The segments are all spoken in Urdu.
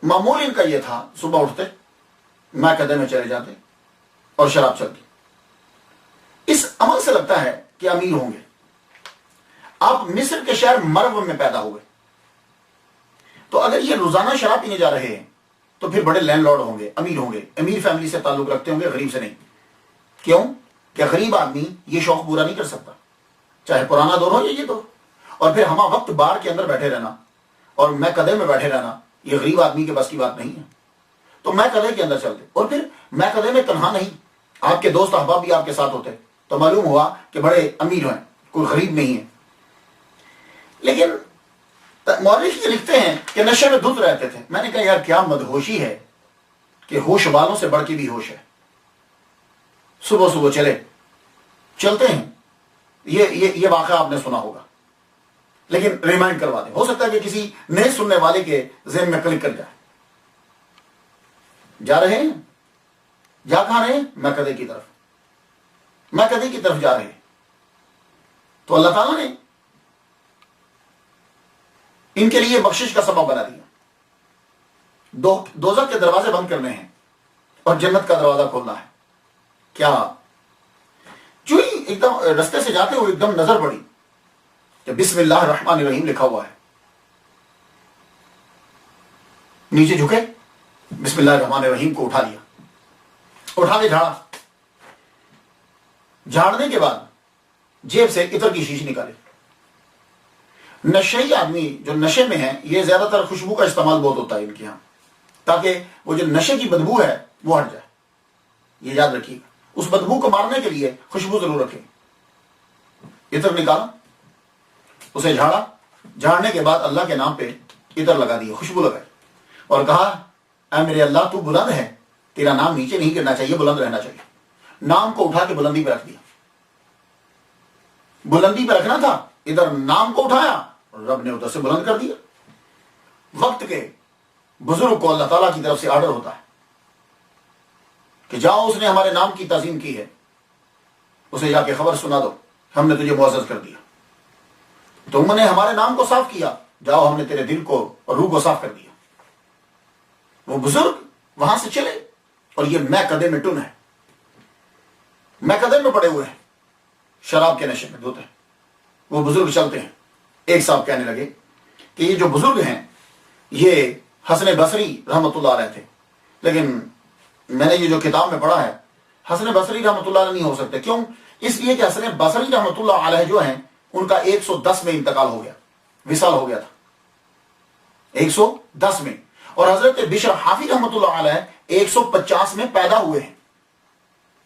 معمول ان کا یہ تھا، صبح اٹھتے میکدے میں چلے جاتے اور شراب چلتی۔ اس عمل سے لگتا ہے کہ امیر ہوں گے۔ آپ مصر کے شہر مرو میں پیدا ہوئے، تو اگر یہ روزانہ شراب پینے جا رہے ہیں تو پھر بڑے لینڈ لارڈ ہوں گے، امیر ہوں گے، امیر فیملی سے تعلق رکھتے ہوں گے، غریب سے نہیں۔ کیوں کہ غریب آدمی یہ شوق پورا نہیں کر سکتا، چاہے پرانا دور ہو یا یہ دور۔ اور پھر ہمہ وقت بار کے اندر بیٹھے رہنا اور میں قدے میں بیٹھے رہنا، یہ غریب آدمی کے بس کی بات نہیں ہے۔ تو میں قدے کے اندر چلتے، اور پھر میں قدے میں تنہا نہیں، آپ کے دوست احباب بھی آپ کے ساتھ ہوتے، تو معلوم ہوا کہ بڑے امیر ہیں، کوئی غریب نہیں ہے۔ لیکن مورخ یہ لکھتے ہیں کہ نشے میں دھت رہتے تھے۔ میں نے کہا یار کیا مدہوشی ہے کہ ہوش والوں سے بڑھ کے بھی ہوش ہے۔ صبح صبح چلتے ہیں، یہ واقعہ آپ نے سنا ہوگا، لیکن ریمائنڈ کروا دیں، ہو سکتا ہے کہ کسی نئے سننے والے کے ذہن میں کلک کر جائے۔ جا رہے ہیں، جا کہاں رہے ہیں؟ میکدے کی طرف جا رہے ہیں، تو اللہ تعالیٰ نے ان کے لیے بخشش کا سبب بنا دیا۔ دوزخ کے دروازے بند کرنے ہیں اور جنت کا دروازہ کھولنا ہے۔ کیا جو ہی ایک دم رستے سے جاتے ہوئے ایک دم نظر پڑی کہ بسم اللہ الرحمن الرحیم لکھا ہوا ہے۔ نیچے جھکے، بسم اللہ الرحمن الرحیم کو اٹھا لیا، اٹھا کے جھاڑا، جھاڑنے کے بعد جیب سے عطر کی شیشی نکالے۔ نشئی آدمی جو نشے میں ہیں، یہ زیادہ تر خوشبو کا استعمال بہت ہوتا ہے ان کے یہاں، تاکہ وہ جو نشے کی بدبو ہے وہ ہٹ جائے۔ یہ یاد رکھیے گا، اس بدبو کو مارنے کے لیے خوشبو ضرور رکھیں۔ عطر نکالا، اسے جھاڑا، جھاڑنے کے بعد اللہ کے نام پہ عطر لگا دیا، خوشبو لگائی، اور کہا اے میرے اللہ تو بلند ہے، تیرا نام نیچے نہیں گرنا چاہیے، بلند رہنا چاہیے۔ نام کو اٹھا کے بلندی پہ رکھ دیا، بلندی پہ رکھنا تھا، ادھر نام کو اٹھایا، رب نے ادھر سے بلند کر دیا۔ وقت کے بزرگ کو اللہ تعالیٰ کی طرف سے آرڈر ہوتا ہے کہ جاؤ، اس نے ہمارے نام کی تعظیم کی ہے، اسے جا کے خبر سنا دو، ہم نے تجھے معزز کر دیا۔ تم نے ہمارے نام کو صاف کیا، جاؤ ہم نے تیرے دل کو اور روح کو صاف کر دیا۔ وہ بزرگ وہاں سے چلے، اور یہ میں قدے میں ٹن ہے، میں قدے میں پڑے ہوئے ہیں، شراب کے نشے میں دھوتے ہیں۔ وہ بزرگ چلتے ہیں، ایک صاحب کہنے لگے کہ یہ جو بزرگ ہیں یہ حسن بصری رحمۃ اللہ علیہ تھے، لیکن میں نے یہ جو کتاب میں پڑھا ہے حسن بصری رحمۃ اللہ علیہ نہیں ہو سکتے۔ کیوں؟ اس لیے کہ حسن بصری رحمۃ اللہ علیہ جو ہیں ان کا 110 میں انتقال ہو گیا، وصال ہو گیا تھا 110 میں، اور حضرت بشر حافظ رحمۃ اللہ علیہ 150 میں پیدا ہوئے ہیں۔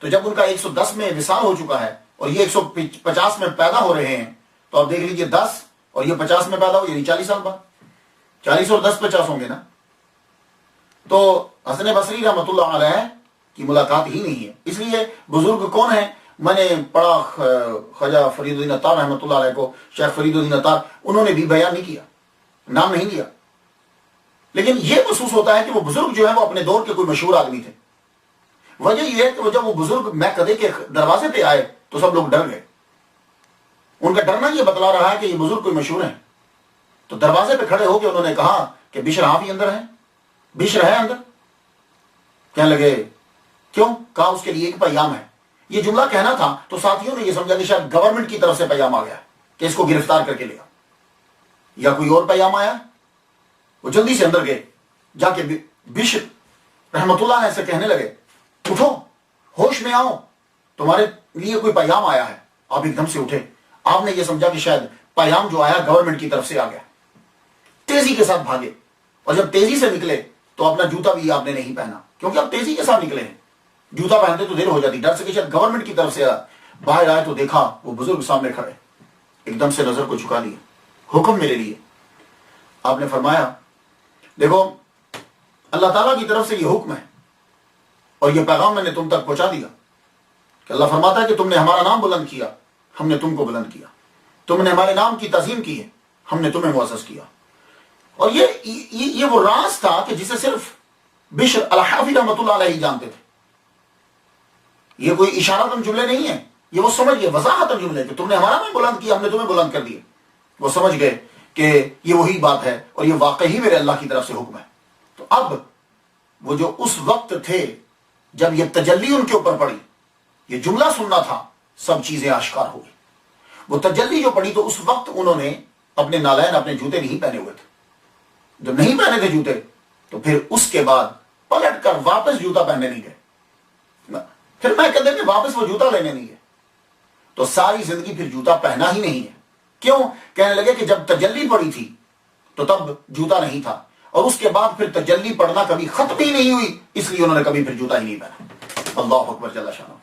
تو جب ان کا 110 میں وصال ہو چکا ہے اور یہ 150 میں پیدا ہو رہے ہیں، تو آپ دیکھ لیجئے 10 اور یہ 50 میں پیدا ہو، یعنی 40 سال بعد، 40 اور 10 50 ہوں گے نا۔ تو حسن بصری رحمۃ اللہ علیہ کی ملاقات ہی نہیں ہے۔ اس لیے بزرگ کون ہیں؟ میں نے پڑھا خواجہ فرید الدین عطار رحمۃ اللہ علیہ کو، شیخ فرید الدین عطار، انہوں نے بھی بیان نہیں کیا، نام نہیں لیا، لیکن یہ محسوس ہوتا ہے کہ وہ بزرگ جو ہیں وہ اپنے دور کے کوئی مشہور آدمی تھے۔ وجہ یہ ہے کہ جب وہ بزرگ میں قدے کے دروازے پہ آئے تو سب لوگ ڈر گئے۔ ان کا ڈرنا یہ بتلا رہا ہے کہ یہ بزرگ کوئی مشہور ہیں۔ تو دروازے پہ کھڑے ہو کے انہوں نے کہا کہ بشر حافظ اندر ہے، بشر ہے اندر؟ کہنے لگے کیوں؟ کہا اس کے لیے ایک پیغام ہے۔ یہ جملہ کہنا تھا تو ساتھیوں نے یہ سمجھا کہ شاید گورنمنٹ کی طرف سے پیغام آ گیا کہ اس کو گرفتار کر کے لے آؤ، یا کوئی اور پیغام آیا۔ وہ جلدی سے اندر گئے، جا کے بشر رحمۃ اللہ علیہ سے کہنے لگے اٹھو، ہوش میں آؤ، تمہارے لیے کوئی پیغام آیا ہے۔ آپ ایک دم سے اٹھے، آپ نے یہ سمجھا کہ شاید پیغام جو آیا گورنمنٹ کی طرف سے آ گیا، تیزی کے ساتھ بھاگے، اور جب تیزی سے نکلے تو اپنا جوتا بھی آپ نے نہیں پہنا، کیونکہ آپ تیزی کے ساتھ نکلے ہیں، جوتا پہنتے تو دیر ہو جاتی، ڈر سے کہ شاید گورنمنٹ کی طرف سے باہر آئے۔ تو دیکھا وہ بزرگ سامنے کھڑے، ایک دم سے نظر کو جھکا لیا، حکم میرے لیے۔ آپ نے فرمایا دیکھو اللہ تعالیٰ کی طرف سے یہ حکم ہے اور یہ پیغام میں نے تم تک پہنچا دیا کہ اللہ فرماتا ہے کہ تم نے ہمارا نام بلند کیا، ہم نے تم کو بلند کیا، تم نے ہمارے نام کی تعظیم کی ہے، ہم نے تمہیں معزز کیا۔ اور یہ وہ راز تھا کہ جسے صرف بشر الحافظ رحمۃ اللہ علیہ جانتے تھے۔ یہ کوئی اشارتاً جملے نہیں ہیں، یہ وہ سمجھ گئے، وضاحتاً جملے کہ تم نے ہمارا نام بلند کیا، ہم نے تمہیں بلند کر دیا۔ وہ سمجھ گئے کہ یہ وہی بات ہے اور یہ واقعی میرے اللہ کی طرف سے حکم ہے۔ تو اب وہ جو اس وقت تھے جب یہ تجلی ان کے اوپر پڑی، یہ جملہ سننا تھا، سب چیزیں آشکار ہو گئی۔ وہ تجلی جو پڑی تو اس وقت انہوں نے اپنے نالین، اپنے جوتے نہیں پہنے ہوئے تھے۔ جب نہیں پہنے تھے جوتے تو پھر اس کے بعد پلٹ کر واپس جوتا پہننے نہیں گئے۔ پھر میں کہتے کہ واپس وہ جوتا لینے نہیں گئے، تو ساری زندگی پھر جوتا پہنا ہی نہیں ہے۔ کیوں؟ کہنے لگے کہ جب تجلی پڑی تھی تو تب جوتا نہیں تھا، اور اس کے بعد پھر تجلی پڑنا کبھی ختم ہی نہیں ہوئی، اس لیے انہوں نے کبھی پھر جوتا ہی نہیں پہنا۔ اللہ اکبر جل شانہ۔